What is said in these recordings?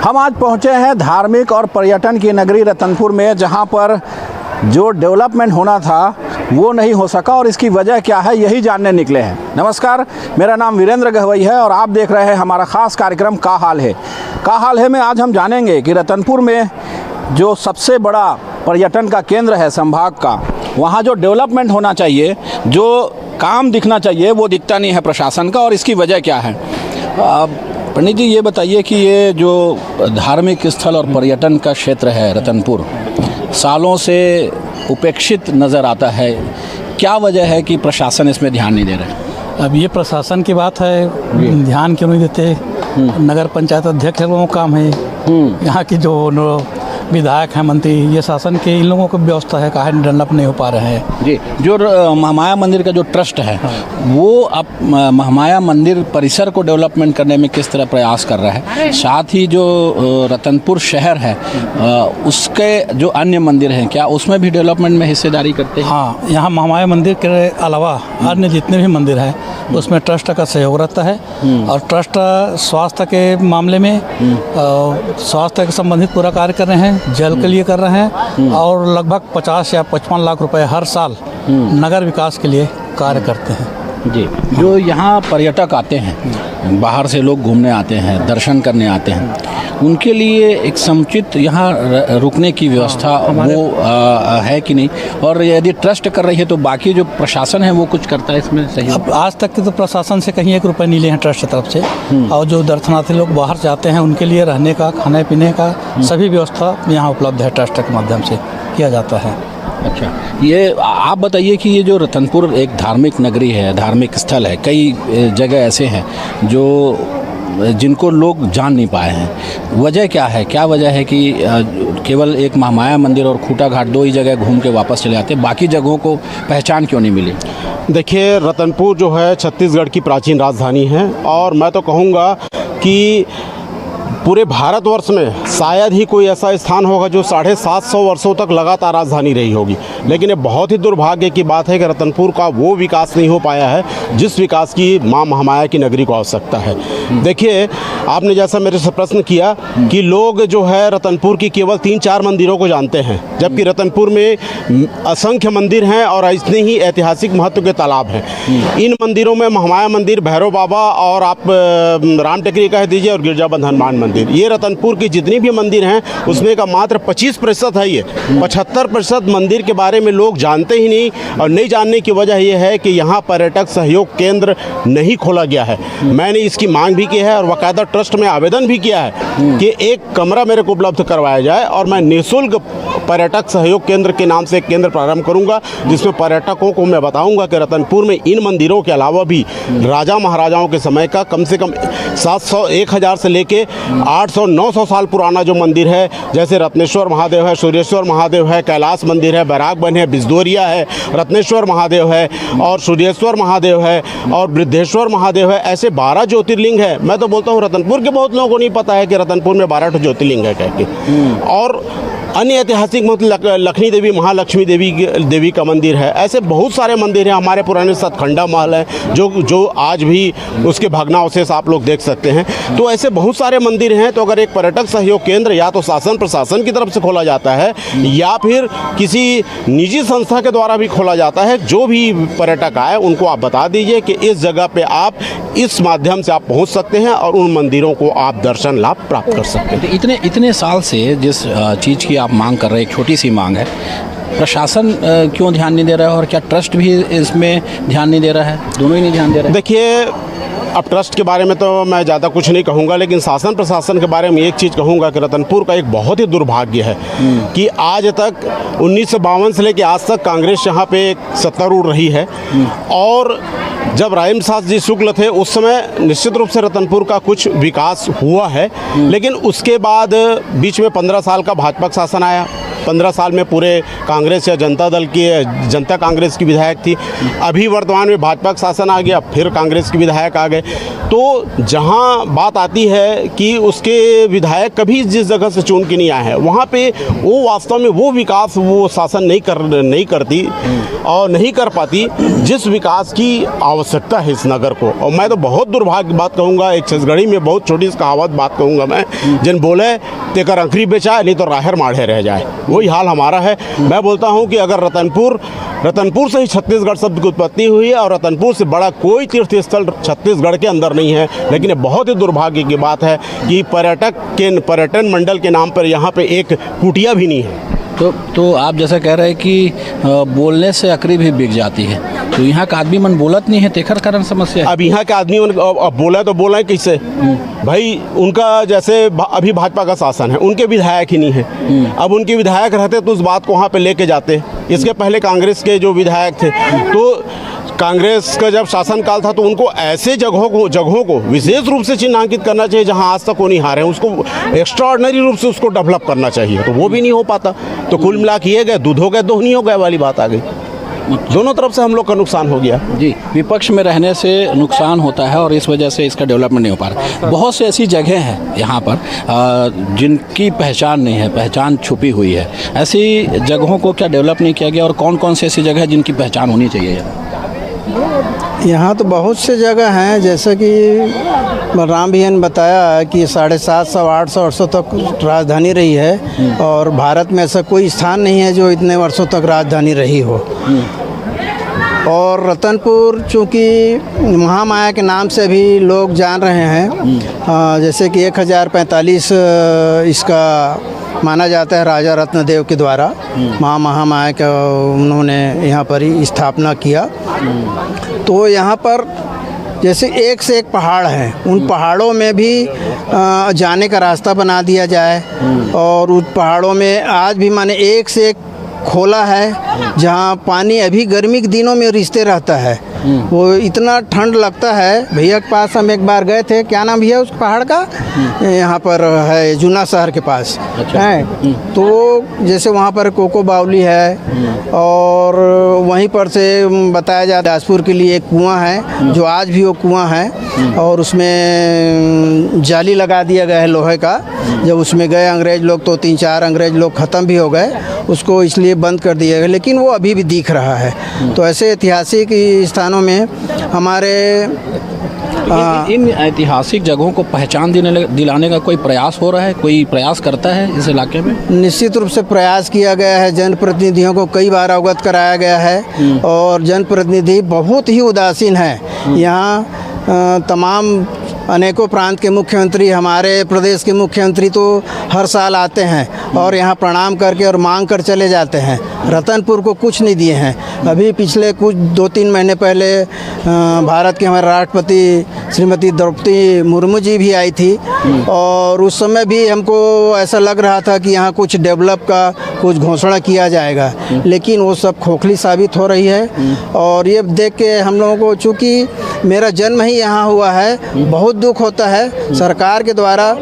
हम आज पहुंचे हैं धार्मिक और पर्यटन की नगरी रतनपुर में, जहां पर जो डेवलपमेंट होना था वो नहीं हो सका और इसकी वजह क्या है यही जानने निकले हैं। नमस्कार, मेरा नाम वीरेंद्र गहवई है और आप देख रहे हैं हमारा ख़ास कार्यक्रम का हाल है। का हाल है में आज हम जानेंगे कि रतनपुर में जो सबसे बड़ा पर्यटन का केंद्र है संभाग का, वहाँ जो डेवलपमेंट होना चाहिए, जो काम दिखना चाहिए वो दिखता नहीं है प्रशासन का, और इसकी वजह क्या है। पंडित जी ये बताइए कि ये जो धार्मिक स्थल और पर्यटन का क्षेत्र है रतनपुर, सालों से उपेक्षित नज़र आता है, क्या वजह है कि प्रशासन इसमें ध्यान नहीं दे रहा है? अब ये प्रशासन की बात है, ध्यान क्यों नहीं देते। नगर पंचायत अध्यक्ष लोगों का काम है, यहाँ की जो विधायक हैं, मंत्री, ये शासन के इन लोगों को व्यवस्था है, काहे डेवलप नहीं हो पा रहे हैं। जी, जो महामाया मंदिर का जो ट्रस्ट है, वो अब महामाया मंदिर परिसर को डेवलपमेंट करने में किस तरह प्रयास कर रहा है, साथ ही जो रतनपुर शहर है उसके जो अन्य मंदिर हैं, क्या उसमें भी डेवलपमेंट में हिस्सेदारी करते हैं? हाँ, यहाँ महामाया मंदिर के अलावा अन्य जितने भी मंदिर हैं उसमें ट्रस्ट का सहयोग रहता है, और ट्रस्ट स्वास्थ्य के मामले में स्वास्थ्य के संबंधित पूरा कार्य कर रहे हैं, जल के लिए कर रहे हैं, और लगभग 50 या 55 लाख रुपए हर साल नगर विकास के लिए कार्य करते हैं। जी, जो यहाँ पर्यटक आते हैं, बाहर से लोग घूमने आते हैं, दर्शन करने आते हैं, उनके लिए एक समुचित यहाँ रुकने की व्यवस्था वो है कि नहीं, और यदि ट्रस्ट कर रही है तो बाकी जो प्रशासन है वो कुछ करता है इसमें सही? अब आज तक के तो प्रशासन से कहीं 1 रुपये नहीं लिए हैं ट्रस्ट की तरफ से, और जो दर्शनार्थी लोग बाहर जाते हैं उनके लिए रहने का, खाने पीने का सभी व्यवस्था यहाँ उपलब्ध है, ट्रस्ट के माध्यम से किया जाता है। अच्छा, ये आप बताइए कि ये जो रतनपुर एक धार्मिक नगरी है, धार्मिक स्थल है, कई जगह ऐसे हैं जिनको लोग जान नहीं पाए हैं, वजह क्या है? क्या वजह है कि केवल एक महामाया मंदिर और खूटा घाट 2 ही जगह घूम के वापस चले आते, बाकी जगहों को पहचान क्यों नहीं मिली? देखिए, रतनपुर जो है छत्तीसगढ़ की प्राचीन राजधानी है, और मैं तो कहूँगा कि पूरे भारतवर्ष में शायद ही कोई ऐसा स्थान होगा जो 750 वर्षों तक लगातार राजधानी रही होगी। लेकिन ये बहुत ही दुर्भाग्य की बात है कि रतनपुर का वो विकास नहीं हो पाया है जिस विकास की माँ महामाया की नगरी को आवश्यकता है। देखिए, आपने जैसा मेरे से प्रश्न किया कि लोग जो है रतनपुर की केवल 3-4 मंदिरों को जानते हैं, जबकि रतनपुर में असंख्य मंदिर हैं और इतने ही ऐतिहासिक महत्व के तालाब हैं। इन मंदिरों में महामाया मंदिर, भैरव बाबा, और आप राम टेकरी कह दीजिए, और गिरजाबंद हनुमान मंदिर, ये रतनपुर की जितनी भी मंदिर हैं उसमें का मात्र 25% है। ये 75% मंदिर के बारे में लोग जानते ही नहीं, और नहीं जानने की वजह यह है कि यहाँ पर्यटक सहयोग केंद्र नहीं खोला गया है। मैंने इसकी मांग भी की है और बाकायदा ट्रस्ट में आवेदन भी किया है कि एक कमरा मेरे को उपलब्ध करवाया जाए, और मैं निःशुल्क पर्यटक सहयोग केंद्र के नाम से एक केंद्र प्रारंभ करूंगा, जिसमें पर्यटकों को मैं बताऊंगा कि रतनपुर में इन मंदिरों के अलावा भी राजा महाराजाओं के समय का कम से कम 700-1000 से लेके 800-900 साल पुराना जो मंदिर है, जैसे रत्नेश्वर महादेव है, सूर्येश्वर महादेव है, कैलाश मंदिर है, बैरागबन है, बिजदोरिया है, रत्नेश्वर महादेव है, और सूर्येश्वर महादेव है, और वृद्धेश्वर महादेव है, ऐसे 12 ज्योतिर्लिंग है। मैं तो बोलता हूँ रतनपुर के बहुत लोगों को नहीं पता है कि रतनपुर में 12 ज्योतिर्लिंग है कह के। और अन्य ऐतिहासिक मतलब लक्ष्मी देवी, महालक्ष्मी देवी का मंदिर है, ऐसे बहुत सारे मंदिर हैं। हमारे पुराने सतखंडा महल है जो आज भी उसके भग्नावशेष आप लोग देख सकते हैं। तो ऐसे बहुत सारे मंदिर हैं। तो अगर एक पर्यटक सहयोग केंद्र या तो शासन प्रशासन की तरफ से खोला जाता है या फिर किसी निजी संस्था के द्वारा भी खोला जाता है, जो भी पर्यटक आए उनको आप बता दीजिए कि इस जगह पे आप इस माध्यम से आप पहुंच सकते हैं और उन मंदिरों को आप दर्शन लाभ प्राप्त कर सकते हैं। इतने साल से जिस चीज़ की आप मांग कर रहे हैं, एक छोटी सी मांग है, प्रशासन क्यों ध्यान नहीं दे रहा है, और क्या ट्रस्ट भी इसमें ध्यान नहीं दे रहा है? दोनों ही नहीं ध्यान दे रहे हैं। देखिए, अब ट्रस्ट के बारे में तो मैं ज़्यादा कुछ नहीं कहूँगा, लेकिन शासन प्रशासन के बारे में एक चीज़ कहूँगा कि रतनपुर का एक बहुत ही दुर्भाग्य है कि आज तक 1952 से लेकर आज तक कांग्रेस यहाँ पे सत्तारूढ़ रही है, और जब राम सास जी शुक्ल थे उस समय निश्चित रूप से रतनपुर का कुछ विकास हुआ है, लेकिन उसके बाद बीच में 15 साल का भाजपा शासन आया। 15 साल में पूरे कांग्रेस या जनता कांग्रेस की विधायक थी। अभी वर्तमान में भाजपा का शासन आ गया, फिर कांग्रेस के विधायक आ गए। तो जहाँ बात आती है कि उसके विधायक कभी जिस जगह से चुन के नहीं आए हैं, वहाँ पे वो वास्तव में वो विकास वो शासन नहीं करती और नहीं कर पाती जिस विकास की आवश्यकता है इस नगर को। और मैं तो बहुत दुर्भाग्य बात कहूँगा, एक छत्तीसगढ़ी में बहुत छोटी सी कहावत बात कहूँगा मैं, जिन बोले तेकर अंकरी बेचाए नहीं तो राहर माढ़े रह जाए, वही हाल हमारा है। मैं बोलता हूँ कि अगर रतनपुर से ही छत्तीसगढ़ शब्द की उत्पत्ति हुई है और रतनपुर से बड़ा कोई तीर्थ स्थल छत्तीसगढ़ के अंदर नहीं है। लेकिन ये बहुत ही दुर्भाग्य की बात है कि पर्यटन मंडल के नाम पर यहाँ पे एक कुटिया भी नहीं है। तो आप जैसे कह रहे हैं कि बोलने से अकरी भी बिक जाती है, तो यहाँ का आदमी मन बोलत नहीं है, तेखर कारण समस्या है। अब यहाँ के आदमी अब बोला तो बोला कैसे भाई, उनका जैसे अभी भाजपा का शासन है, उनके विधायक ही नहीं है। अब उनके विधायक रहते तो उस बात को वहाँ पे लेके जाते। इसके पहले कांग्रेस के जो विधायक थे, तो कांग्रेस का जब शासनकाल था तो उनको ऐसे जगहों को विशेष रूप से चिन्हांकित करना चाहिए जहां आज तक वो नहीं हारे हैं, उसको एक्स्ट्राऑर्डिनरी रूप से उसको डेवलप करना चाहिए। तो वो भी नहीं हो पाता। तो कुल मिला के ये गए दूध हो गए दोहनी हो गए वाली बात आ गई। दोनों तरफ से हम लोग का नुकसान हो गया जी। विपक्ष में रहने से नुकसान होता है और इस वजह से इसका डेवलपमेंट नहीं हो पा रहा। बहुत से ऐसी जगह हैं यहाँ पर जिनकी पहचान नहीं है, पहचान छुपी हुई है। ऐसी जगहों को क्या डेवलप नहीं किया गया और कौन कौन सी ऐसी जगह है जिनकी पहचान होनी चाहिए? यहाँ तो बहुत से जगह हैं, जैसे कि बलराम भैया ने बताया कि 750-800 वर्षों तक राजधानी रही है और भारत में ऐसा कोई स्थान नहीं है जो इतने वर्षों तक राजधानी रही हो। और रतनपुर चूँकि महामाया के नाम से भी लोग जान रहे हैं, जैसे कि 1045 इसका माना जाता है राजा रत्नदेव के द्वारा महामाया का उन्होंने यहाँ पर ही स्थापना किया। तो यहाँ पर जैसे एक से एक पहाड़ हैं, उन पहाड़ों में भी जाने का रास्ता बना दिया जाए और उन पहाड़ों में आज भी माने एक से एक खोला है जहाँ पानी अभी गर्मी के दिनों में रिश्ते रहता है। वो इतना ठंड लगता है। भैया के पास हम एक बार गए थे, क्या नाम भैया उस पहाड़ का? यहाँ पर है जूना शहर के पास है। तो जैसे वहाँ पर कोको बावली है और वहीं पर से बताया जाता है दासपुर के लिए एक कुआं है जो आज भी वो कुआं है और उसमें जाली लगा दिया गया है लोहे का। जब उसमें गए अंग्रेज लोग तो 3-4 अंग्रेज लोग ख़त्म भी हो गए, उसको इसलिए बंद कर दिया गया, लेकिन वो अभी भी दिख रहा है। तो ऐसे ऐतिहासिक स्थानों में हमारे इन ऐतिहासिक जगहों को पहचान दिलाने का कोई प्रयास हो रहा है, कोई प्रयास करता है इस इलाके में? निश्चित रूप से प्रयास किया गया है। जनप्रतिनिधियों को कई बार अवगत कराया गया है और जनप्रतिनिधि बहुत ही उदासीन है। यहाँ तमाम अनेकों प्रांत के मुख्यमंत्री, हमारे प्रदेश के मुख्यमंत्री तो हर साल आते हैं और यहाँ प्रणाम करके और मांग कर चले जाते हैं। रतनपुर को कुछ नहीं दिए हैं। अभी पिछले कुछ 2-3 महीने पहले भारत के हमारे राष्ट्रपति श्रीमती द्रौपदी मुर्मू जी भी आई थी और उस समय भी हमको ऐसा लग रहा था कि यहाँ कुछ डेवलप का कुछ घोषणा किया जाएगा, लेकिन वो सब खोखली साबित हो रही है। और ये देख के हम लोगों को, चूँकि मेरा जन्म ही यहाँ हुआ है, बहुत दुख होता है। सरकार के द्वारा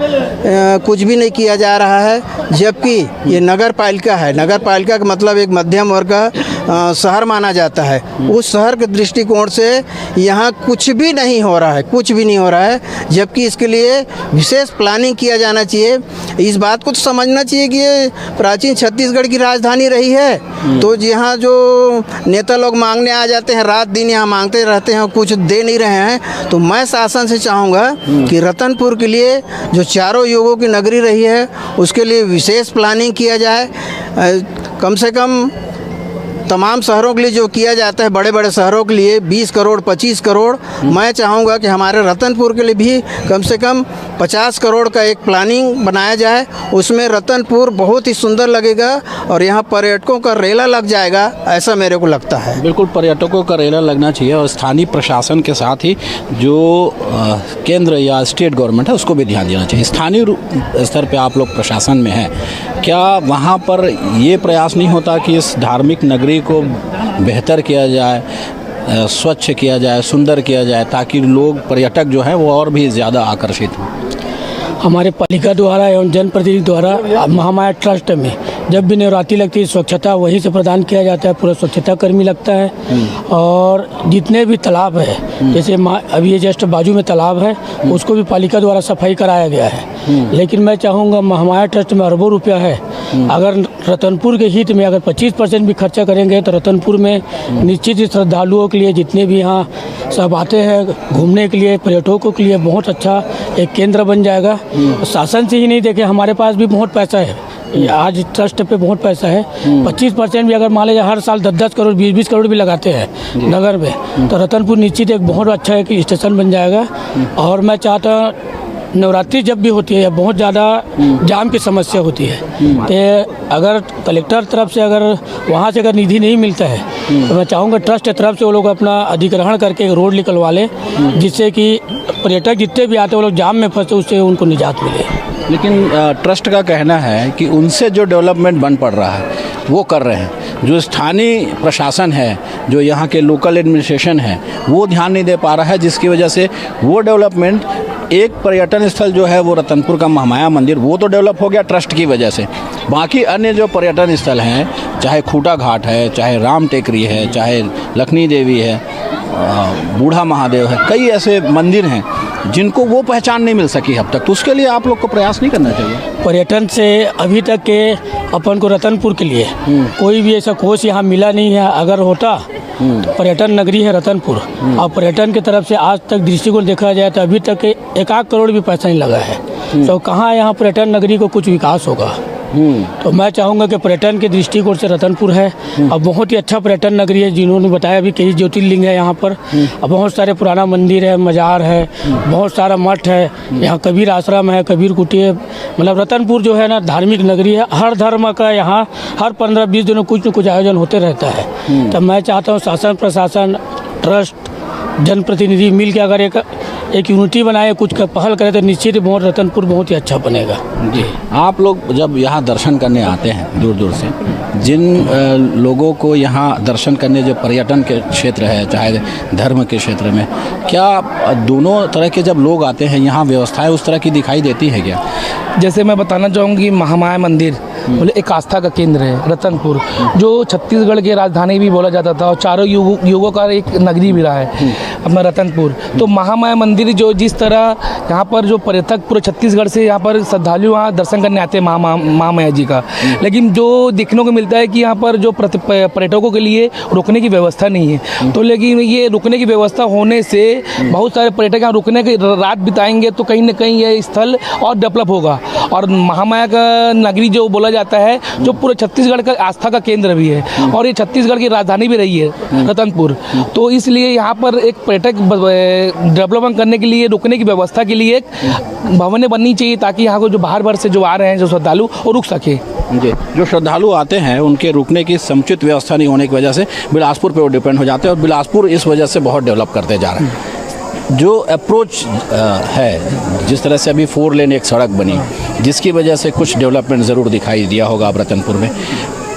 कुछ भी नहीं किया जा रहा है, जबकि ये नगर पालिका है। नगर पालिका का मतलब एक मध्यम वर्ग का शहर माना जाता है। उस शहर के दृष्टिकोण से यहाँ कुछ भी नहीं हो रहा है, कुछ भी नहीं हो रहा है, जबकि इसके लिए विशेष प्लानिंग किया जाना चाहिए। इस बात को तो समझना चाहिए कि ये प्राचीन छत्तीसगढ़ की राजधानी रही है। तो यहाँ जो नेता लोग मांगने आ जाते हैं, रात दिन यहाँ मांगते रहते हैं, कुछ दे नहीं रहे हैं। तो मैं शासन से चाहूँगा कि रतनपुर के लिए जो चारों युगों की नगरी रही है उसके लिए विशेष प्लानिंग किया जाए। कम से कम तमाम शहरों के लिए जो किया जाता है, बड़े बड़े शहरों के लिए 20 करोड़ 25 करोड़, मैं चाहूँगा कि हमारे रतनपुर के लिए भी कम से कम 50 करोड़ का एक प्लानिंग बनाया जाए। उसमें रतनपुर बहुत ही सुंदर लगेगा और यहाँ पर्यटकों का रेला लग जाएगा, ऐसा मेरे को लगता है। बिल्कुल पर्यटकों का रेला लगना चाहिए और स्थानीय प्रशासन के साथ ही जो केंद्र या स्टेट गवर्नमेंट है उसको भी ध्यान देना चाहिए। स्थानीय स्तर पर आप लोग प्रशासन में हैं, क्या वहाँ पर ये प्रयास नहीं होता कि इस धार्मिक नगरी को बेहतर किया जाए, स्वच्छ किया जाए, सुंदर किया जाए, ताकि लोग पर्यटक जो है वो और भी ज़्यादा आकर्षित हों? हमारे पालिका द्वारा एवं जनप्रतिनिधि द्वारा महामाया ट्रस्ट में जब भी नवरात्रि लगती है स्वच्छता वहीं से प्रदान किया जाता है, पूरा स्वच्छता कर्मी लगता है। और जितने भी तालाब है, जैसे अभी ये जस्ट बाजू में तालाब है, उसको भी पालिका द्वारा सफाई कराया गया है। लेकिन मैं चाहूँगा महामाया ट्रस्ट में अरबों रुपया है, अगर रतनपुर के हित में अगर 25% भी खर्चा करेंगे तो रतनपुर में निश्चित ही श्रद्धालुओं के लिए, जितने भी यहाँ सब आते हैं घूमने के लिए, पर्यटकों के लिए बहुत अच्छा एक केंद्र बन जाएगा। शासन से ही नहीं, देखे हमारे पास भी बहुत पैसा है, आज ट्रस्ट पे बहुत पैसा है। 25% भी अगर मान लीजिए हर साल 10-10 करोड़ 20-20 करोड़ भी लगाते हैं नगर में, तो रतनपुर निश्चित एक बहुत अच्छा एक स्टेशन बन जाएगा। और मैं चाहता हूँ नवरात्रि जब भी होती है बहुत ज़्यादा जाम की समस्या होती है, तो अगर कलेक्टर तरफ से अगर वहाँ से अगर निधि नहीं मिलता है तो मैं चाहूँगा ट्रस्ट की तरफ से वो लोग अपना अधिग्रहण करके एक रोड निकलवा लें, जिससे कि पर्यटक जितने भी आते हैं वो लोग जाम में फंसे, उससे उनको निजात मिले। लेकिन ट्रस्ट का कहना है कि उनसे जो डेवलपमेंट बन पड़ रहा है वो कर रहे हैं, जो स्थानीय प्रशासन है, जो यहाँ के लोकल एडमिनिस्ट्रेशन है, वो ध्यान नहीं दे पा रहा है, जिसकी वजह से वो डेवलपमेंट, एक पर्यटन स्थल जो है वो रतनपुर का महामाया मंदिर, वो तो डेवलप हो गया ट्रस्ट की वजह से। बाकी अन्य जो पर्यटन स्थल हैं, चाहे खूटा घाट है, चाहे राम टेकरी है, चाहे लखनी देवी है, बूढ़ा महादेव है, कई ऐसे मंदिर हैं जिनको वो पहचान नहीं मिल सकी अब तक। तो उसके लिए आप लोग को प्रयास नहीं करना चाहिए? पर्यटन से अभी तक के अपन को रतनपुर के लिए कोई भी ऐसा कोष यहाँ मिला नहीं है। अगर होता, पर्यटन नगरी है रतनपुर, और पर्यटन की तरफ से आज तक दृष्टिकोण देखा जाए तो अभी तक 1 करोड़ भी पैसा नहीं लगा है। तो कहाँ यहाँ पर्यटन नगरी को कुछ विकास होगा? तो मैं चाहूँगा कि पर्यटन के दृष्टिकोण से रतनपुर है और बहुत ही अच्छा पर्यटन नगरी है। जिन्होंने बताया भी कई ज्योतिर्लिंग है यहाँ पर, और बहुत सारे पुराना मंदिर है, मज़ार है, बहुत सारा मठ है, यहाँ कबीर आश्रम है, कबीर कुटी है। मतलब रतनपुर जो है ना धार्मिक नगरी है, हर धर्म का यहाँ हर 15-20 दिनों कुछ न कुछ आयोजन होते रहता है। तो मैं चाहता हूँ शासन प्रशासन ट्रस्ट जनप्रतिनिधि मिल के अगर एक यूनिटी बनाए, कुछ पहल करे तो निश्चित ही बहुत रतनपुर बहुत ही अच्छा बनेगा। जी, आप लोग जब यहाँ दर्शन करने आते हैं दूर दूर से, जिन लोगों को यहाँ दर्शन करने, जो पर्यटन के क्षेत्र है चाहे धर्म के क्षेत्र में, क्या दोनों तरह के जब लोग आते हैं यहाँ व्यवस्थाएं उस तरह की दिखाई देती है क्या? जैसे मैं बताना चाहूँगी महामाया मंदिर बोले एक आस्था का केंद्र है रतनपुर, जो छत्तीसगढ़ की राजधानी भी बोला जाता था और चारों युगों का एक नगरी भी रहा है अपना रतनपुर। तो महामाया मंदिर जो जिस तरह यहाँ पर जो पर्यटक पूरे छत्तीसगढ़ से यहाँ पर श्रद्धालु वहाँ दर्शन करने आते हैं महामाया जी का, लेकिन जो देखने को मिलता है कि यहाँ पर जो पर्यटकों के लिए रुकने की व्यवस्था नहीं है। तो लेकिन ये रुकने की व्यवस्था होने से बहुत सारे पर्यटक यहाँ रुकने की रात बिताएंगे तो कहीं ना कहीं ये स्थल और डेवलप होगा। और महामाया का नगरी जो बोला जाता है, जो पूरे छत्तीसगढ़ का आस्था का केंद्र भी है और ये छत्तीसगढ़ की राजधानी भी रही है रतनपुर। तो इसलिए यहाँ पर एक पर्यटक डेवलपमेंट करने के लिए, रुकने की व्यवस्था के लिए एक भवनें बननी चाहिए, ताकि यहाँ को जो बाहर बाहर से जो आ रहे हैं जो श्रद्धालु वो रुक सके। जी, जो श्रद्धालु आते हैं उनके रुकने की समुचित व्यवस्था नहीं होने की वजह से बिलासपुर पे वो डिपेंड हो जाते हैं, और बिलासपुर इस वजह से बहुत डेवलप करते जा रहे हैं। जो अप्रोच है, जिस तरह से अभी 4 लेन एक सड़क बनी, जिसकी वजह से कुछ डेवलपमेंट ज़रूर दिखाई दिया होगा अब रतनपुर में।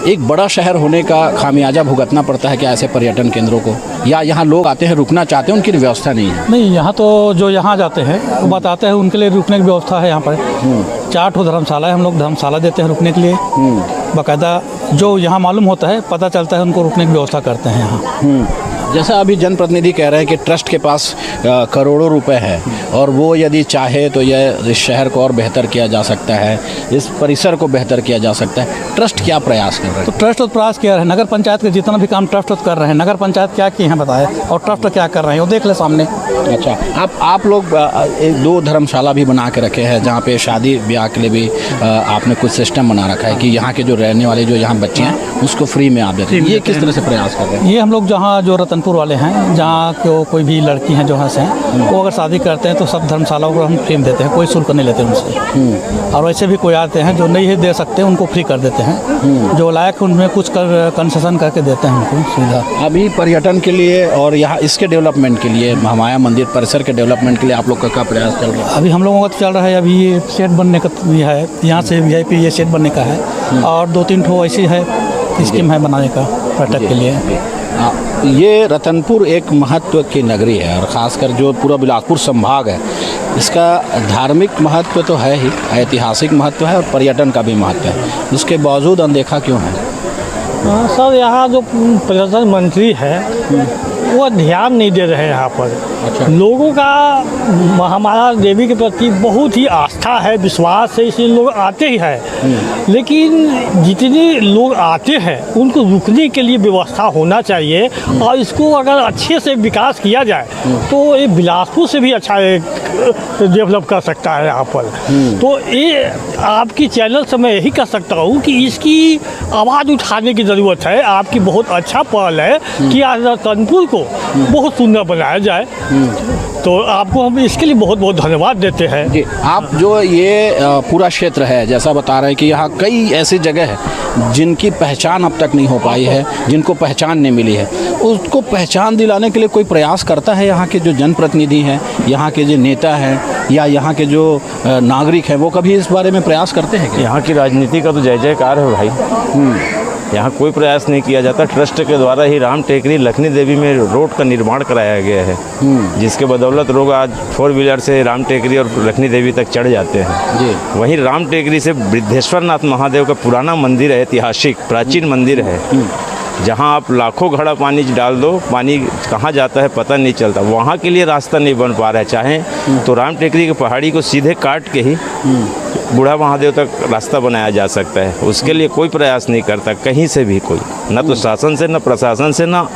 एक बड़ा शहर होने का खामियाजा भुगतना पड़ता है क्या ऐसे पर्यटन केंद्रों को, या यहाँ लोग आते हैं रुकना चाहते हैं उनकी व्यवस्था नहीं है? नहीं, यहाँ तो जो यहाँ जाते हैं वो बताते हैं उनके लिए रुकने की व्यवस्था है। यहाँ पर 4 धर्मशाला है, हम लोग धर्मशाला देते हैं रुकने के लिए बाकायदा। जो यहाँ मालूम होता है, पता चलता है, उनको रुकने की व्यवस्था करते हैं यहाँ। जैसा अभी जनप्रतिनिधि कह रहे हैं कि ट्रस्ट के पास करोड़ों रुपए है और वो यदि चाहे तो यह इस शहर को और बेहतर किया जा सकता है, इस परिसर को बेहतर किया जा सकता है। ट्रस्ट क्या प्रयास कर रहे हैं? तो ट्रस्ट तो प्रयास किया है, नगर पंचायत के जितना भी काम ट्रस्ट कर रहे हैं, नगर पंचायत क्या किए हैं बताए, और ट्रस्ट क्या कर रहे हैं वो देख ले सामने। अच्छा, आप लोग 2 धर्मशाला भी बना के रखे हैं जहाँ पे शादी ब्याह के लिए भी आपने कुछ सिस्टम बना रखा है कि यहाँ के जो रहने वाले जो यहाँ बच्चे हैं उसको फ्री में आप देते हैं। ये किस तरह से प्रयास कर रहे हैं? ये हम लोग जहाँ जो रतनपुर वाले हैं, जहाँ को कोई भी लड़की हैं जो यहाँ से हैं, वो अगर शादी करते हैं तो सब धर्मशालाओं को हम फ्री में देते हैं, कोई शुल्क नहीं लेते उनसे। और वैसे भी कोई आते हैं जो नहीं दे सकते उनको फ्री कर देते हैं, जो लायक उनमें कुछ कंसेशन करके देते हैं उनको सुविधा। अभी पर्यटन के लिए और यहाँ इसके डेवलपमेंट के लिए, महामाया मंदिर परिसर के डेवलपमेंट के लिए आप लोग का क्या प्रयास चल रहा है? अभी हम लोगों का चल रहा है, अभी ये सेट बनने का भी है, यहाँ से VIP ये सेट बनने का है, और 2-3 ठो ऐसी है स्कीम है बनाने का पर्यटक के लिए। ये रतनपुर एक महत्व की नगरी है और ख़ासकर जो पूरा बिलासपुर संभाग है इसका धार्मिक महत्व तो है ही, ऐतिहासिक महत्व है और पर्यटन का भी महत्व है, उसके बावजूद अनदेखा क्यों है? सर यहाँ जो पर्यटन मंत्री है वो ध्यान नहीं दे रहे हैं यहाँ पर। अच्छा। लोगों का महामाया देवी के प्रति बहुत ही आस्था है, विश्वास है, इसलिए लोग आते ही हैं। लेकिन जितने लोग आते हैं उनको रुकने के लिए व्यवस्था होना चाहिए और इसको अगर अच्छे से विकास किया जाए तो ये बिलासपुर से भी अच्छा डेवलप कर सकता है यहाँ पर। तो ये आपकी चैनल से मैं यही कह सकता हूँ कि इसकी आवाज़ उठाने की ज़रूरत है। आपकी बहुत अच्छा पहल है कि आज रतनपुर को बहुत सुंदर बनाया जाए, तो आपको हम इसके लिए बहुत बहुत धन्यवाद देते हैं। जी, आप जो ये पूरा क्षेत्र है जैसा बता रहे हैं कि यहाँ कई ऐसी जगह है जिनकी पहचान अब तक नहीं हो पाई है, जिनको पहचान नहीं मिली है, उसको पहचान दिलाने के लिए कोई प्रयास करता है यहाँ के जो जनप्रतिनिधि हैं, यहाँ के जो नेता हैं या यहाँ के जो नागरिक हैं, वो कभी इस बारे में प्रयास करते हैं क्या? यहाँ की राजनीति का तो जय जयकार है भाई। यहाँ कोई प्रयास नहीं किया जाता। ट्रस्ट के द्वारा ही राम टेकरी लखनी देवी में रोड का निर्माण कराया गया है, जिसके बदौलत लोग आज 4 व्हीलर से राम टेकरी और लखनी देवी तक चढ़ जाते हैं। जी। वहीं राम टेकरी से वृद्धेश्वर नाथ महादेव का पुराना मंदिर है, ऐतिहासिक प्राचीन मंदिर है, जहाँ आप लाखों घड़ा पानी डाल दो, पानी कहाँ जाता है पता नहीं चलता। वहाँ के लिए रास्ता नहीं बन पा रहा है। चाहे तो राम टेकरी की पहाड़ी को सीधे काट के ही बूढ़ा महादेव तक रास्ता बनाया जा सकता है। उसके लिए कोई प्रयास नहीं करता कहीं से भी कोई, न तो शासन से, न प्रशासन से, न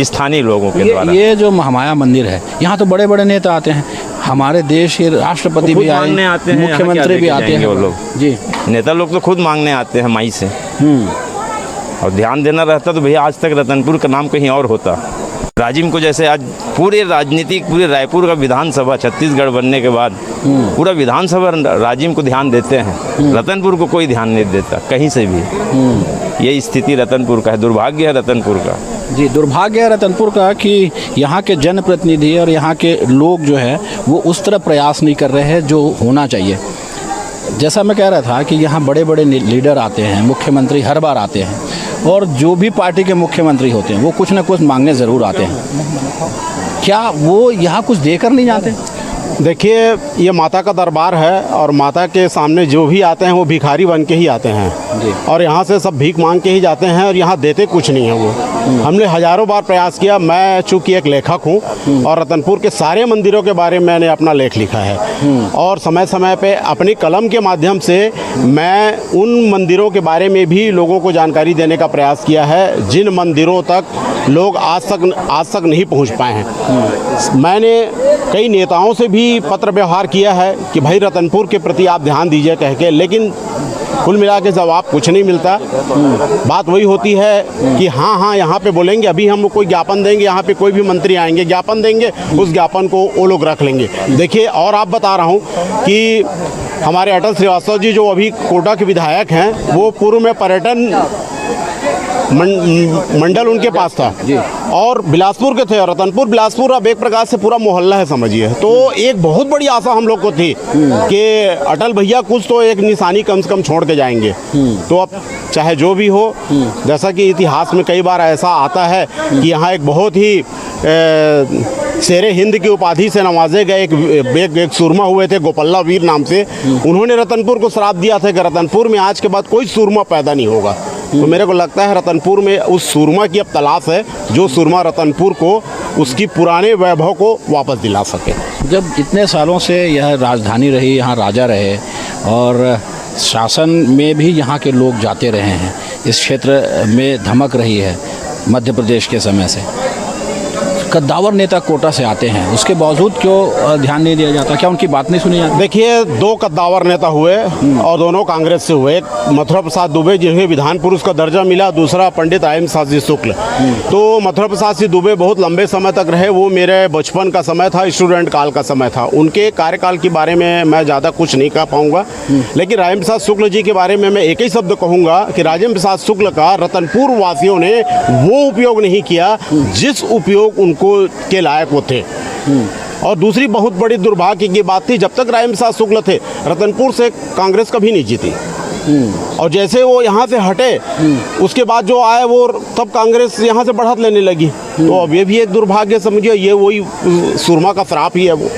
स्थानीय लोगों के द्वारा। ये जो महामाया मंदिर है, यहाँ तो बड़े बड़े नेता आते हैं, हमारे देश के राष्ट्रपति भी मांगने आते हैं, मुख्यमंत्री भी आते हैं वो लोग। जी, नेता लोग तो खुद मांगने आते हैं माई से। और ध्यान देना रहता तो भैया आज तक रतनपुर का नाम कहीं और होता। राजिम को जैसे आज पूरे राजनीतिक पूरे रायपुर का विधानसभा छत्तीसगढ़ बनने के बाद पूरा विधानसभा राजिम को ध्यान देते हैं, रतनपुर को कोई ध्यान नहीं देता कहीं से भी। ये स्थिति रतनपुर का है, दुर्भाग्य है रतनपुर का। जी, दुर्भाग्य है रतनपुर का कि यहाँ के जनप्रतिनिधि और यहाँ के लोग जो है वो उस तरह प्रयास नहीं कर रहे हैं जो होना चाहिए। जैसा मैं कह रहा था कि यहाँ बड़े बड़े लीडर आते हैं, मुख्यमंत्री हर बार आते हैं, और जो भी पार्टी के मुख्यमंत्री होते हैं वो कुछ ना कुछ मांगने ज़रूर आते हैं। क्या वो यहाँ कुछ देकर नहीं जाते? देखिए, ये माता का दरबार है और माता के सामने जो भी आते हैं वो भिखारी बन के ही आते हैं और यहाँ से सब भीख मांग के ही जाते हैं और यहाँ देते कुछ नहीं है वो। हमने हज़ारों बार प्रयास किया। मैं चूँकि एक लेखक हूँ और रतनपुर के सारे मंदिरों के बारे में मैंने अपना लेख लिखा है और समय समय पे अपनी कलम के माध्यम से मैं उन मंदिरों के बारे में भी लोगों को जानकारी देने का प्रयास किया है जिन मंदिरों तक लोग आज तक नहीं पहुँच पाए हैं। मैंने कई नेताओं से भी पत्र व्यवहार किया है कि भाई रतनपुर के प्रति आप ध्यान दीजिए कह के, लेकिन कुल मिला के जवाब कुछ नहीं मिलता। बात वही होती है कि हाँ यहाँ पे बोलेंगे, अभी हम लोग कोई ज्ञापन देंगे, यहाँ पे कोई भी मंत्री आएंगे ज्ञापन देंगे, उस ज्ञापन को वो लोग रख लेंगे। देखिए, और आप बता रहा हूँ कि हमारे अटल श्रीवास्तव जी जो अभी कोटा के विधायक हैं, वो पूर्व में पर्यटन मंडल उनके पास था और बिलासपुर के थे और रतनपुर बिलासपुर अब एक प्रकार से पूरा मोहल्ला है समझिए। तो एक बहुत बड़ी आशा हम लोग को थी कि अटल भैया कुछ तो एक निशानी कम से कम छोड़ के जाएंगे। तो अब चाहे जो भी हो, जैसा कि इतिहास में कई बार ऐसा आता है कि यहाँ एक बहुत ही शेरे हिंद की उपाधि से नवाजे गए एक सूरमा हुए थे गोपल्ला वीर नाम से। उन्होंने रतनपुर को श्राप दिया था कि रतनपुर में आज के बाद कोई सूरमा पैदा नहीं होगा। तो मेरे को लगता है रतनपुर में उस सूरमा की अब तलाश है जो सूरमा रतनपुर को उसकी पुराने वैभव को वापस दिला सके। जब इतने सालों से यह राजधानी रही, यहाँ राजा रहे और शासन में भी यहाँ के लोग जाते रहे हैं, इस क्षेत्र में धमक रही है मध्य प्रदेश के समय से, कद्दावर नेता कोटा से आते हैं, उसके बावजूद क्यों ध्यान नहीं दिया जाता? क्या उनकी बात नहीं सुनी जाती? देखिए, 2 कद्दावर नेता हुए और दोनों कांग्रेस से हुए। एक मथुरा प्रसाद दुबे जिन्हें विधान पुरुष का दर्जा मिला, दूसरा पंडित राम प्रसाद जी शुक्ल। तो मथुरा प्रसाद जी दुबे बहुत लंबे समय तक रहे। वो मेरे बचपन का समय था, स्टूडेंट काल का समय था। उनके कार्यकाल के बारे में मैं ज़्यादा कुछ नहीं कह पाऊँगा, लेकिन राम प्रसाद शुक्ल जी के बारे में मैं एक ही शब्द कहूँगा कि राजेंद्र प्रसाद शुक्ल का रतनपुर वासियों ने वो उपयोग नहीं किया जिस उपयोग उनको के लायक वो थे। और दूसरी बहुत बड़ी दुर्भाग्य की बात थी, जब तक राम प्रसाद शुक्ल थे रतनपुर से कांग्रेस कभी नहीं जीती। और जैसे वो यहाँ से हटे उसके बाद जो आए वो तब कांग्रेस यहाँ से बढ़त लेने लगी। तो अब ये भी एक दुर्भाग्य समझिए, ये वही सुरमा का श्राप ही है वो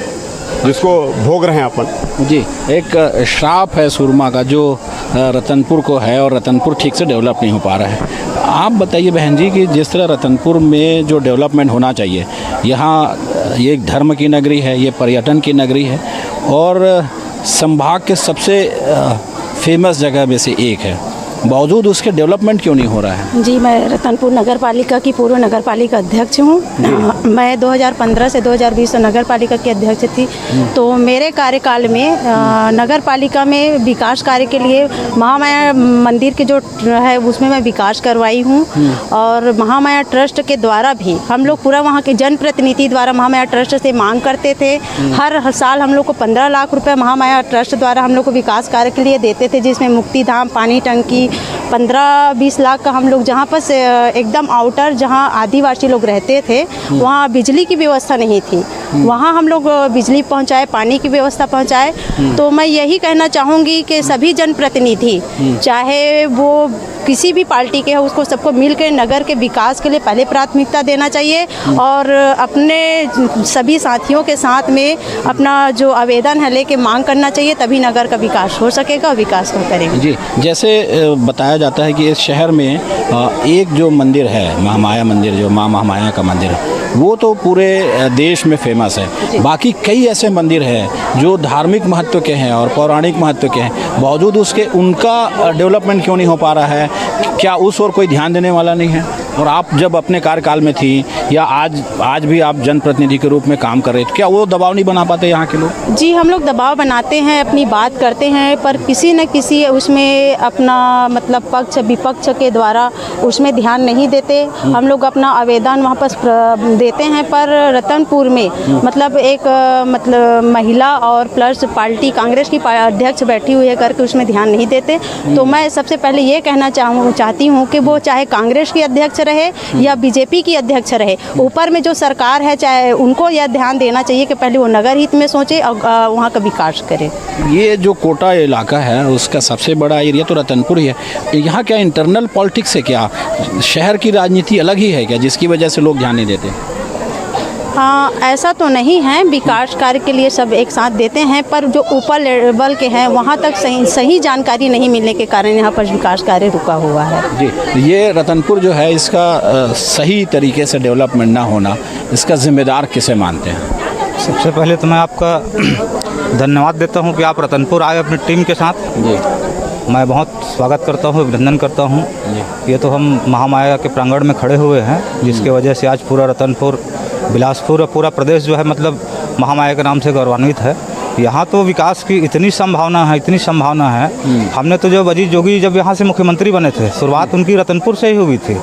जिसको भोग रहे हैं अपन। जी, एक श्राप है सुरमा का जो रतनपुर को है और रतनपुर ठीक से डेवलप नहीं हो पा रहा है। आप बताइए बहन जी कि जिस तरह रतनपुर में जो डेवलपमेंट होना चाहिए, यहाँ ये एक धर्म की नगरी है, ये पर्यटन की नगरी है और संभाग के सबसे फेमस जगह में से एक है, बावजूद उसके डेवलपमेंट क्यों नहीं हो रहा है? जी, मैं रतनपुर नगर पालिका की पूर्व नगर पालिका अध्यक्ष हूँ। मैं 2015 से 2020 नगर पालिका की अध्यक्ष थी। तो मेरे कार्यकाल में नगर पालिका में विकास कार्य के लिए महामाया मंदिर के जो है उसमें मैं विकास करवाई हूँ और महामाया ट्रस्ट के द्वारा भी हम लोग पूरा वहाँ के जनप्रतिनिधि द्वारा महामाया ट्रस्ट से मांग करते थे। हर साल हम लोग को 15 लाख रुपए महामाया ट्रस्ट द्वारा हम लोग को विकास कार्य के लिए देते थे, जिसमें मुक्ति धाम, पानी टंकी, 15-20 लाख का हम लोग जहाँ पर एकदम आउटर जहाँ आदिवासी लोग रहते थे वहाँ बिजली की व्यवस्था नहीं थी, वहाँ हम लोग बिजली पहुँचाए, पानी की व्यवस्था पहुँचाए। तो मैं यही कहना चाहूँगी कि सभी जनप्रतिनिधि चाहे वो किसी भी पार्टी के हो उसको सबको मिलकर नगर के विकास के लिए पहले प्राथमिकता देना चाहिए और अपने सभी साथियों के साथ में अपना जो आवेदन है लेके मांग करना चाहिए, तभी नगर का विकास हो सकेगा और विकास को करेंगे। जी, जैसे बताया जाता है कि इस शहर में एक जो मंदिर है महामाया मंदिर, जो माँ महामाया का मंदिर है, वो तो पूरे देश में फेमस है। बाकी कई ऐसे मंदिर हैं जो धार्मिक महत्व के हैं और पौराणिक महत्व के हैं, बावजूद उसके उनका डेवलपमेंट क्यों नहीं हो पा रहा है? क्या उस ओर कोई ध्यान देने वाला नहीं है? और आप जब अपने कार्यकाल में थी या आज भी आप जनप्रतिनिधि के रूप में काम कर रहे थे, क्या वो दबाव नहीं बना पाते यहाँ के लोग? जी, हम लोग दबाव बनाते हैं, अपनी बात करते हैं, पर किसी न किसी उसमें अपना मतलब पक्ष विपक्ष के द्वारा उसमें ध्यान नहीं देते। हम लोग अपना आवेदन वहाँ पर देते हैं, पर रतनपुर में मतलब एक मतलब महिला और प्लस पार्टी कांग्रेस की अध्यक्ष बैठी हुई है करके उसमें ध्यान नहीं देते। तो मैं सबसे पहले ये कहना चाहती हूँ कि वो चाहे कांग्रेस की अध्यक्ष रहे या बीजेपी की अध्यक्ष रहे, ऊपर में जो सरकार है चाहे उनको यह ध्यान देना चाहिए कि पहले वो नगर हित में सोचे और वहाँ का विकास करे। ये जो कोटा इलाका है उसका सबसे बड़ा एरिया तो रतनपुर ही है। यहाँ क्या इंटरनल पॉलिटिक्स है, क्या शहर की राजनीति अलग ही है क्या जिसकी वजह से लोग ध्यान नहीं देते? हाँ, ऐसा तो नहीं है, विकास कार्य के लिए सब एक साथ देते हैं, पर जो ऊपर लेवल के हैं वहाँ तक सही जानकारी नहीं मिलने के कारण यहाँ पर विकास कार्य रुका हुआ है। जी, ये रतनपुर जो है इसका सही तरीके से डेवलपमेंट ना होना, इसका जिम्मेदार किसे मानते हैं? सबसे पहले तो मैं आपका धन्यवाद देता हूँ कि आप रतनपुर आए अपनी टीम के साथ। जी, मैं बहुत स्वागत करता हूँ, अभिनंदन करता हूँ। ये तो हम महामाया के प्रांगण में खड़े हुए हैं, जिसके वजह से आज पूरा रतनपुर, बिलासपुर और पूरा प्रदेश जो है मतलब महामाया के नाम से गौरवान्वित है। यहाँ तो विकास की इतनी संभावना है। हमने तो जब अजीत जोगी जब यहाँ से मुख्यमंत्री बने थे, शुरुआत उनकी रतनपुर से ही हुई थी।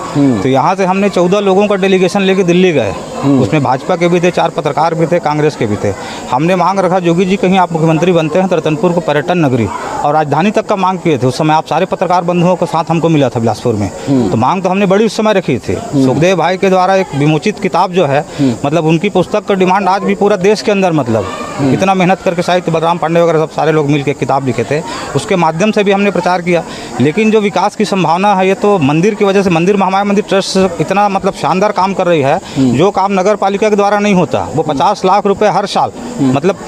तो यहाँ से हमने 14 लोगों का डेलीगेशन लेके दिल्ली गए, उसमें भाजपा के भी थे, 4 पत्रकार भी थे, कांग्रेस के भी थे। हमने मांग रखा जोगी जी कहीं आप मुख्यमंत्री बनते हैं तो रतनपुर को पर्यटन नगरी और राजधानी तक का मांग किए थे। उस समय आप सारे पत्रकार बंधुओं के साथ हमको मिला था बिलासपुर में, तो मांग तो हमने बड़ी उस समय रखी थी। सुखदेव भाई के द्वारा एक विमोचित किताब जो है मतलब उनकी पुस्तक का डिमांड आज भी पूरा देश के अंदर मतलब इतना मेहनत करके साहित्य बलराम पांडे वगैरह सब सारे लोग मिलकर किताब लिखे थे, उसके माध्यम से भी हमने प्रचार किया। लेकिन जो विकास की संभावना है ये तो मंदिर की वजह से, मंदिर महामाया मंदिर ट्रस्ट इतना मतलब शानदार काम कर रही है, जो काम नगर पालिका के द्वारा नहीं होता। वो 50 लाख रुपए हर साल मतलब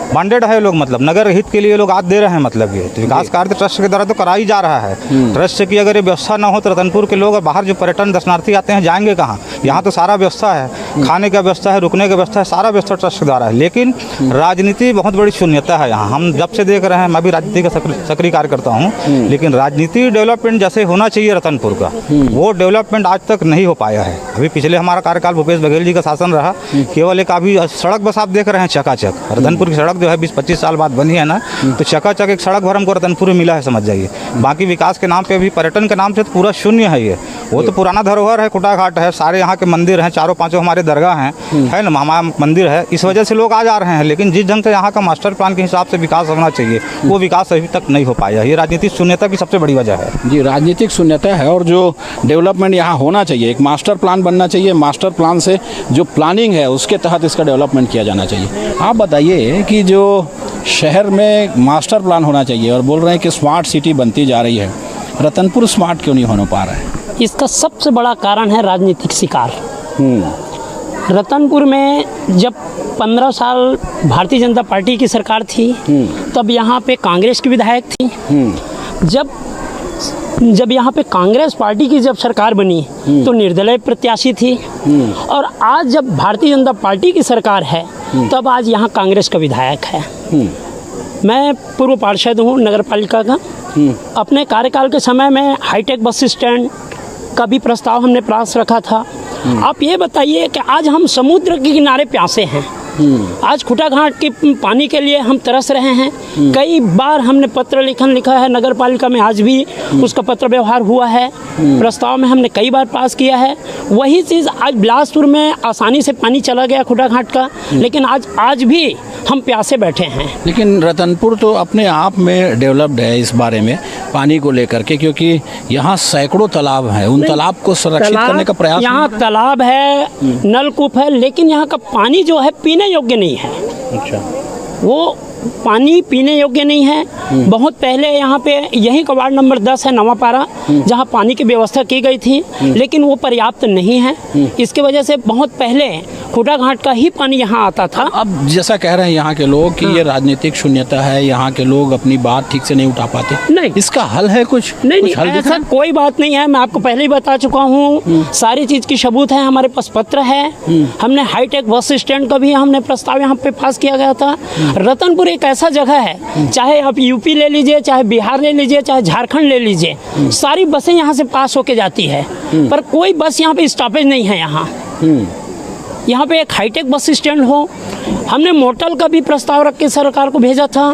बांडेड है लोग, मतलब नगर हित के लिए लोग आज दे रहे हैं। मतलब ये तो विकास कार्य ट्रस्ट के द्वारा तो करा ही जा रहा है। ट्रस्ट की अगर ये व्यवस्था ना हो तो रतनपुर के लोग और बाहर जो पर्यटन दर्शनार्थी आते हैं जाएंगे कहाँ? यहाँ तो सारा व्यवस्था है, खाने का व्यवस्था है, रुकने का व्यवस्था है, सारा व्यवस्था ट्रस्ट के द्वारा है। लेकिन राजनीति बहुत बड़ी शून्यता है यहाँ। हम जब से देख रहे हैं, मैं भी राजनीति का सक्रिय कार्य करता हूँ, लेकिन राजनीति डेवलपमेंट जैसे होना चाहिए रतनपुर का, वो डेवलपमेंट आज तक नहीं हो पाया है। अभी पिछले हमारा कार्यकाल भूपेश बघेल जी का शासन रहा, केवल एक अभी सड़क बस आप देख रहे हैं चकाचक, रतनपुर की सड़क जो है 20-25 साल बाद बनी है ना, तो चकाचक एक सड़क भर हमको रतनपुर में मिला है, समझ जाइए। बाकी विकास के नाम पे भी, पर्यटन के नाम से तो पूरा शून्य है ये। वो तो पुराना धरोहर है, कुटा घाट है, सारे यहाँ के मंदिर हैं, 4-5 हमारे दरगाह हैं, है ना, महामाया मंदिर है, इस वजह से लोग आ जा रहे हैं। लेकिन जिस ढंग से यहाँ का मास्टर प्लान के हिसाब से विकास होना चाहिए, वो विकास अभी तक नहीं हो पाया। ये राजनीतिक शून्यता की सबसे बड़ी वजह है। जी, राजनीतिक शून्यता है। और जो डेवलपमेंट यहाँ होना चाहिए, एक मास्टर प्लान बनना चाहिए, मास्टर प्लान से जो प्लानिंग है उसके तहत इसका डेवलपमेंट किया जाना चाहिए। आप बताइए कि जो शहर में मास्टर प्लान होना चाहिए और बोल रहे हैं कि स्मार्ट सिटी बनती जा रही है, रतनपुर स्मार्ट क्यों नहीं होने पा रहा है? इसका सबसे बड़ा कारण है राजनीतिक शिकार। रतनपुर में जब 15 साल भारतीय जनता पार्टी की सरकार थी तब यहाँ पे कांग्रेस की विधायक थी। जब यहाँ पे कांग्रेस पार्टी की जब सरकार बनी तो निर्दलीय प्रत्याशी थी, और आज जब भारतीय जनता पार्टी की सरकार है तब आज यहाँ कांग्रेस का विधायक है। मैं पूर्व पार्षद हूँ नगर पालिका का। अपने कार्यकाल के समय में हाईटेक बस स्टैंड का भी प्रस्ताव हमने पास रखा था। आप ये बताइए कि आज हम समुद्र के किनारे प्यासे हैं, आज खुटा घाट के पानी के लिए हम तरस रहे हैं। कई बार हमने पत्र लेखन लिखा है नगर पालिका में, आज भी उसका पत्र व्यवहार हुआ है, प्रस्ताव में हमने कई बार पास किया है। वही चीज़ आज बिलासपुर में आसानी से पानी चला गया खुटा घाट का, लेकिन आज भी हम प्यासे बैठे हैं। लेकिन रतनपुर तो अपने आप में डेवलप्ड है इस बारे में पानी को लेकर के, क्योंकि यहाँ सैकड़ों तालाब हैं, उन तालाब को संरक्षित करने का प्रयास। यहाँ तालाब है, नलकूप है, लेकिन यहाँ का पानी जो है पीने योग्य नहीं है। अच्छा, वो पानी पीने योग्य नहीं है। बहुत पहले यहाँ पे यहीं का वार्ड नंबर 10 है नवापारा, जहाँ पानी की व्यवस्था की गई थी, लेकिन वो पर्याप्त नहीं है। इसके वजह से बहुत पहले खुटा घाट का ही पानी यहाँ आता था। अब जैसा कह रहे हैं यहाँ के लोग कि ये राजनीतिक शून्यता है, यहाँ के लोग अपनी बात ठीक से नहीं उठा पाते। नहीं, इसका हल है कुछ? नहीं, ऐसा कोई बात नहीं है। मैं आपको पहले ही बता चुका हूँ, सारी चीज़ की सबूत है, हमारे पास पत्र है। हमने हाईटेक बस स्टैंड का भी हमने प्रस्ताव यहाँ पे पास किया गया था। रतनपुर एक ऐसा जगह है, चाहे आप यूपी ले लीजिए, चाहे बिहार ले लीजिए, चाहे झारखंड ले लीजिए, सारी बसें यहाँ से पास होके जाती है, पर कोई बस यहाँ पे स्टॉपेज नहीं है। यहाँ पे एक हाईटेक बस स्टैंड हो। हमने मोटल का भी प्रस्ताव रख के सरकार को भेजा था,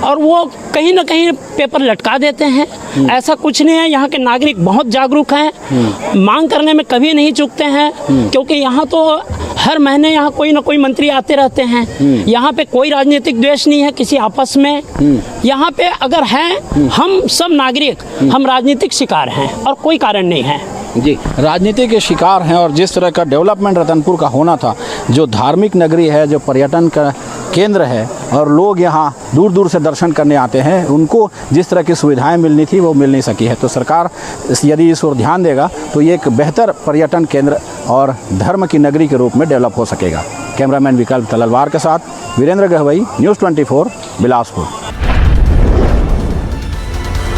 और वो कहीं ना कहीं पेपर लटका देते हैं। ऐसा कुछ नहीं है, यहाँ के नागरिक बहुत जागरूक हैं, मांग करने में कभी नहीं चूकते हैं, क्योंकि यहाँ तो हर महीने यहाँ कोई ना कोई मंत्री आते रहते हैं। यहाँ पे कोई राजनीतिक द्वेष नहीं है किसी आपस में। यहाँ पे अगर हैं हम सब नागरिक, हम राजनीतिक शिकार हैं और कोई कारण नहीं है। जी, राजनीति के शिकार हैं। और जिस तरह का डेवलपमेंट रतनपुर का होना था, जो धार्मिक नगरी है, जो पर्यटन का केंद्र है, और लोग यहाँ दूर दूर से दर्शन करने आते हैं, उनको जिस तरह की सुविधाएं मिलनी थी वो मिल नहीं सकी है। तो सरकार यदि इस ओर ध्यान देगा तो ये एक बेहतर पर्यटन केंद्र और धर्म की नगरी के रूप में डेवलप हो सकेगा। कैमरामैन विकल्प तलवार के साथ वीरेंद्र गहवई, न्यूज़ 24 बिलासपुर।